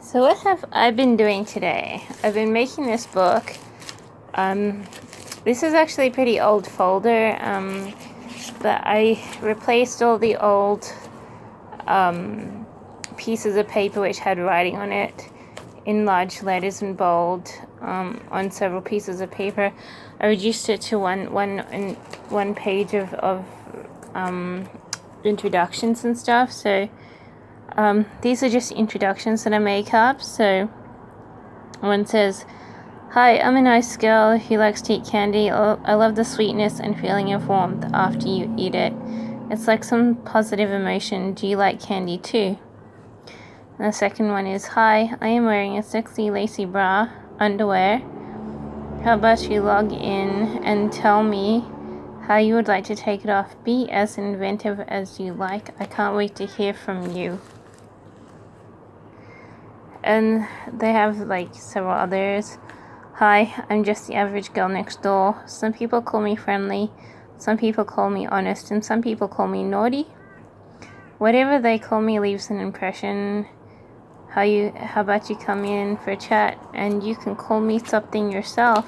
So what have I been doing today? I've been making this book. This is actually a pretty old folder, but I replaced all the old pieces of paper which had writing on it in large letters and bold on several pieces of paper. I reduced it to one page of introductions and stuff. So these are just introductions that I make up. So one says, "Hi, I'm a nice girl who likes to eat candy. I love the sweetness and feeling of warmth after you eat it. It's like some positive emotion. Do you like candy too?" And the second one is, "Hi, I am wearing a sexy lacy bra, underwear. How about you log in and tell me how you would like to take it off? Be as inventive as you like. I can't wait to hear from you." And they have like several others. "Hi, I'm just the average girl next door. Some people call me friendly, some people call me honest, and some people call me naughty. Whatever they call me leaves an impression. How about you come in for a chat and you can call me something yourself?"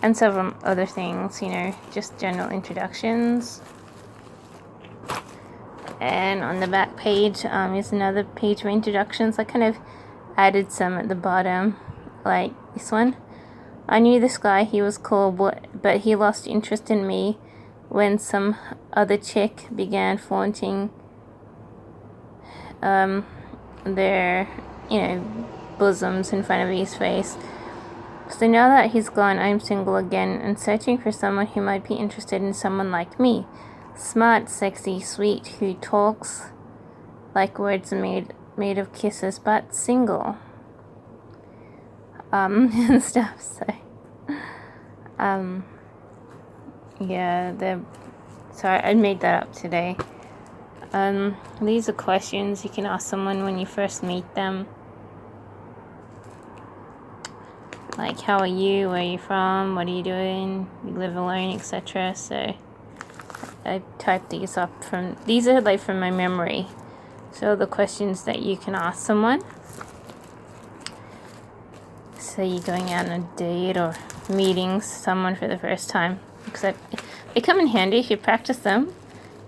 And several other things, just general introductions. And on the back page is another page of introductions. I kind of added some at the bottom, like this one. "I knew this guy, he was cool, but he lost interest in me when some other chick began flaunting their, bosoms in front of his face. So now that he's gone, I'm single again and searching for someone who might be interested in someone like me. Smart, sexy, sweet, who talks like words made of kisses, but single." And stuff. So, sorry, I made that up today. These are questions you can ask someone when you first meet them. Like, how are you? Where are you from? What are you doing? You live alone, etc. So I typed these up these are like from my memory. So the questions that you can ask someone. So you're going out on a date or meeting someone for the first time. Except they come in handy if you practice them.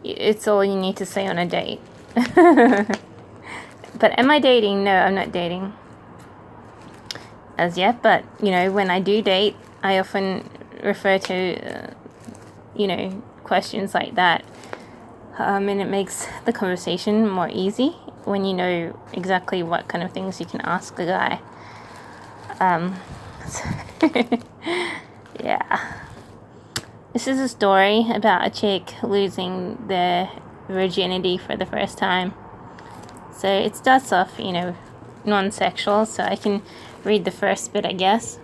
It's all you need to say on a date. But am I dating? No, I'm not dating as yet. But, when I do date, I often refer to, questions like that. And it makes the conversation more easy when you know exactly what kind of things you can ask the guy. Yeah. This is a story about a chick losing their virginity for the first time. So it starts off, non-sexual, so I can read the first bit, I guess.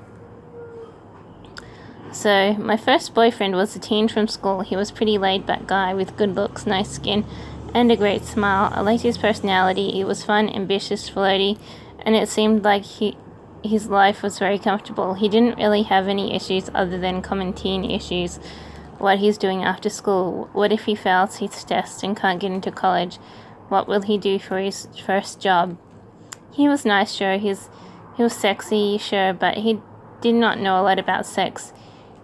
"So, my first boyfriend was a teen from school. He was a pretty laid-back guy with good looks, nice skin, and a great smile. I liked his personality. He was fun, ambitious, flirty, and it seemed like his life was very comfortable. He didn't really have any issues other than common teen issues. What he's doing after school. What if he fails his test and can't get into college? What will he do for his first job? He was nice, sure. He was sexy, sure, but he did not know a lot about sex.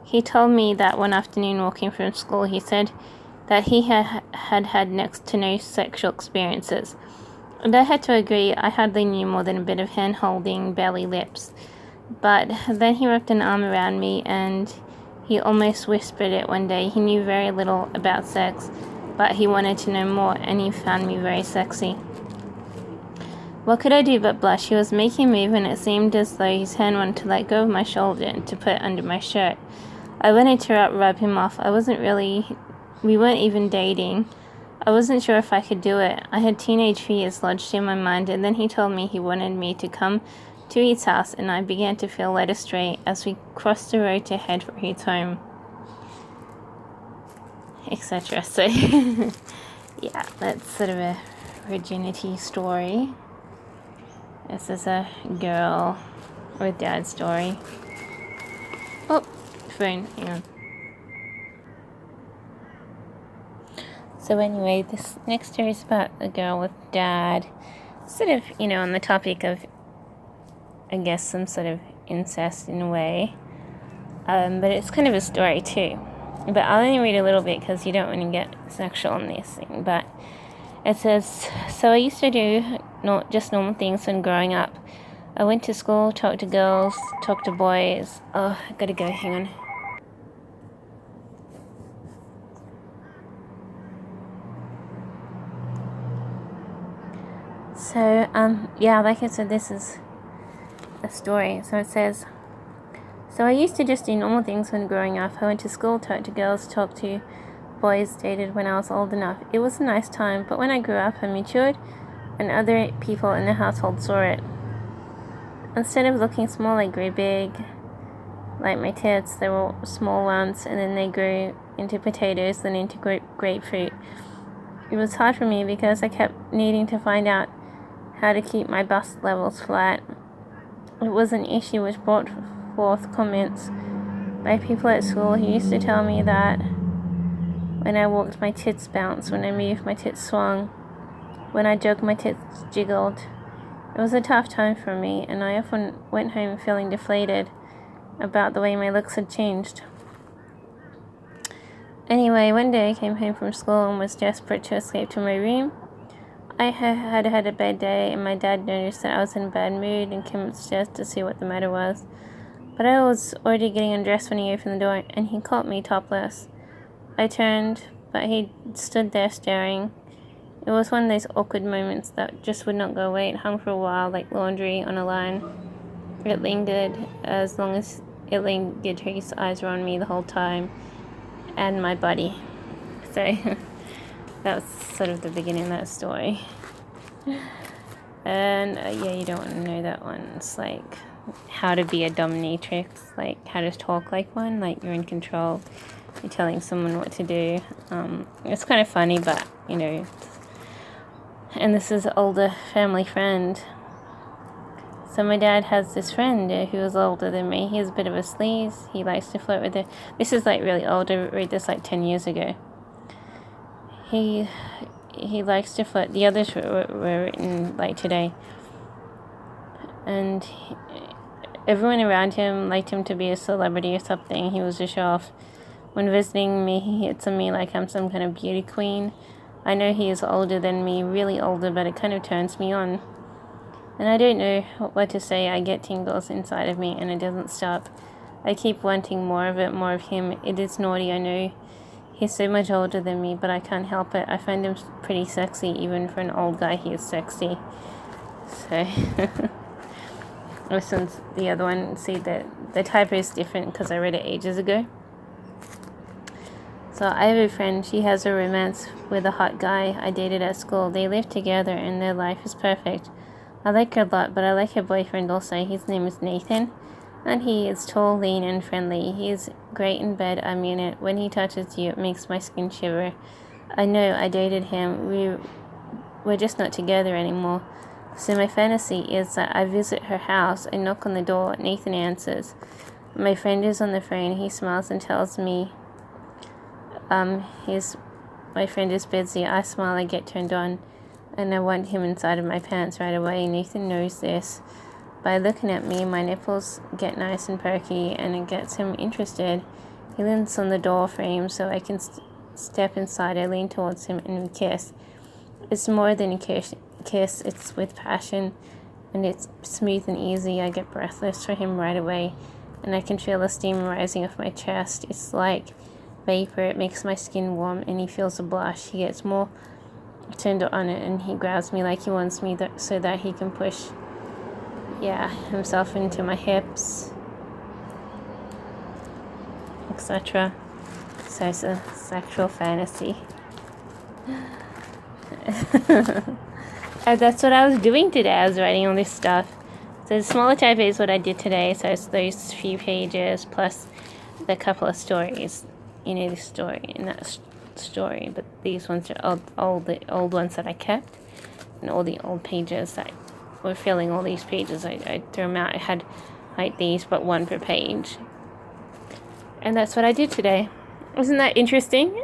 He told me that one afternoon walking from school, he said that he had next to no sexual experiences. And I had to agree. I hardly knew more than a bit of hand-holding, belly lips. But then he wrapped an arm around me and he almost whispered it one day. He knew very little about sex, but he wanted to know more, and he found me very sexy. What could I do but blush? He was making a move, and it seemed as though his hand wanted to let go of my shoulder and to put it under my shirt. I wanted to rub him off. We weren't even dating. I wasn't sure if I could do it. I had teenage fears lodged in my mind, and then he told me he wanted me to come to his house, and I began to feel led astray as we crossed the road to head for his home," etc. So, yeah, that's sort of a virginity story. This is a girl with dad's story. Oh, phone, hang on. So anyway, this next story is about a girl with dad. sort of, on the topic of, I guess, some sort of incest in a way. But it's kind of a story too. But I'll only read a little bit because you don't want to get sexual on this thing. But it says, so I used to do not just normal things when growing up. I went to school, talked to girls, talked to boys. Oh, I gotta go, hang on. So, yeah, like I said, this is a story. So it says, so I used to just do normal things when growing up. I went to school, talked to girls, talked to boys, dated when I was old enough. It was a nice time, but when I grew up, I matured, and other people in the household saw it. Instead of looking small, I grew big. Like my tits, they were small ones, and then they grew into potatoes, then into grapefruit. It was hard for me because I kept needing to find out how to keep my bust levels flat. It was an issue which brought forth comments by people at school who used to tell me that when I walked, my tits bounced, when I moved, my tits swung, when I jogged, my tits jiggled. It was a tough time for me, and I often went home feeling deflated about the way my looks had changed. Anyway, one day I came home from school and was desperate to escape to my room. I had had a bad day, and my dad noticed that I was in a bad mood and came upstairs to see what the matter was. But I was already getting undressed when he opened the door, and he caught me topless. I turned, but he stood there staring. It was one of those awkward moments that just would not go away. It hung for a while like laundry on a line. It lingered as long as it lingered. His eyes were on me the whole time, and my body. So that was sort of the beginning of that story. And yeah, you don't want to know that one. It's like how to be a dominatrix, like how to talk like one, like you're in control, you're telling someone what to do. It's kind of funny, but and this is an older family friend. So my dad has this friend who is older than me. He's a bit of a sleaze. He likes to flirt with her. This is like really old. I read this like 10 years ago. He likes to flirt. The others were written like today. And everyone around him liked him to be a celebrity or something. He was a show off. When visiting me, he hits on me like I'm some kind of beauty queen. I know he is older than me, really older, but it kind of turns me on. And I don't know what to say. I get tingles inside of me, and it doesn't stop. I keep wanting more of it, more of him. It is naughty, I know. He's so much older than me, but I can't help it. I find him pretty sexy. Even for an old guy, he is sexy. So, this one's the other one. See, the typo is different because I read it ages ago. So I have a friend. She has a romance with a hot guy I dated at school. They live together, and their life is perfect. I like her a lot, but I like her boyfriend also. His name is Nathan, and he is tall, lean, and friendly. He is great in bed, I mean it. When he touches you, it makes my skin shiver. I know I dated him. We're just not together anymore. So my fantasy is that I visit her house. I knock on the door. Nathan answers. My friend is on the phone. He smiles and tells me my friend is busy. I smile, I get turned on, and I want him inside of my pants right away. Nathan knows this. By looking at me, my nipples get nice and perky, and it gets him interested. He leans on the door frame so I can step inside. I lean towards him and we kiss. It's more than a kiss, it's with passion, and it's smooth and easy. I get breathless for him right away, and I can feel the steam rising off my chest. It's like vapor. It makes my skin warm, and he feels a blush. He gets more turned on it, and he grabs me like he wants me so that he can push himself into my hips, etc. So it's a sexual fantasy. And that's what I was doing today. I was writing all this stuff. So the smaller type is what I did today. So it's those few pages plus the couple of stories. The story in that story. But these ones are all the old ones that I kept. And all the old pages that were filling all these pages. I threw them out. I had like these, but one per page. And that's what I did today. Isn't that interesting?